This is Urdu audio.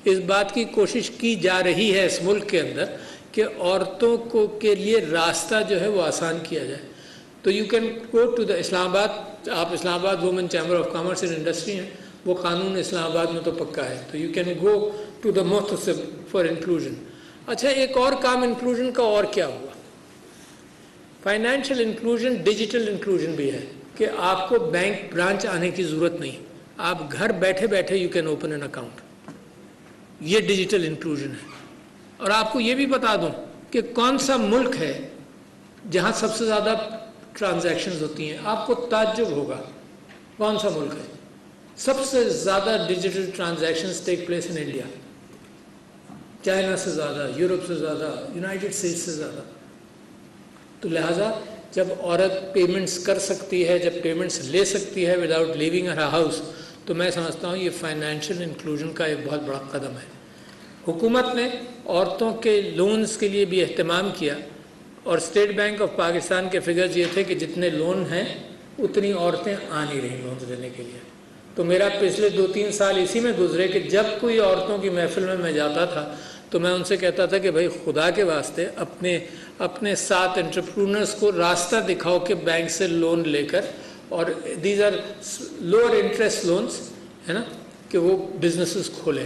اس بات کی کوشش کی جا رہی ہے اس ملک کے اندر کہ عورتوں کو کے لیے راستہ جو ہے وہ آسان کیا جائے. تو you can go to the Islamabad, آپ Islamabad women chamber of commerce and industry ہیں، وہ قانون اسلام آباد میں تو پکا ہے. تو you can go to the محتسب فار انکلوژن. اچھا، ایک اور کام انکلوژن کا اور کیا ہوا؟ فائنینشیل انکلوژن ڈیجیٹل انکلوژن بھی ہے کہ آپ کو بینک برانچ آنے کی ضرورت نہیں، آپ گھر بیٹھے بیٹھے you can open an account. یہ ڈیجیٹل انکلوژن ہے. اور آپ کو یہ بھی بتا دوں کہ کون سا ملک ہے جہاں سب سے زیادہ ٹرانزیکشنز ہوتی ہیں. آپ کو تعجب ہوگا کون سا ملک ہے سب سے زیادہ digital transactions take place in India. China سے زیادہ، یورپ سے زیادہ، یونائٹڈ اسٹیٹس سے زیادہ. تو لہٰذا جب عورت پیمنٹس کر سکتی ہے، جب پیمنٹس لے سکتی ہے وداؤٹ لیونگ ہر ہاؤس، تو میں سمجھتا ہوں یہ فائنینشیل انکلوژن کا ایک بہت بڑا قدم ہے. حکومت نے عورتوں کے لونز کے لیے بھی اہتمام کیا، اور اسٹیٹ بینک آف پاکستان کے فگرز یہ تھے کہ جتنے لون ہیں اتنی عورتیں آ نہیں رہی لونز لینے کے لیے. تو میرا پچھلے 2-3 سال اسی میں گزرے کہ جب کوئی عورتوں کی محفل میں جاتا تھا تو میں ان سے کہتا تھا کہ بھائی خدا کے واسطے اپنے ساتھ انٹرپرونرز کو راستہ دکھاؤ کہ بینک سے لون لے کر، اور these are lower interest loans, ہے نا، کہ وہ بزنسز کھولیں.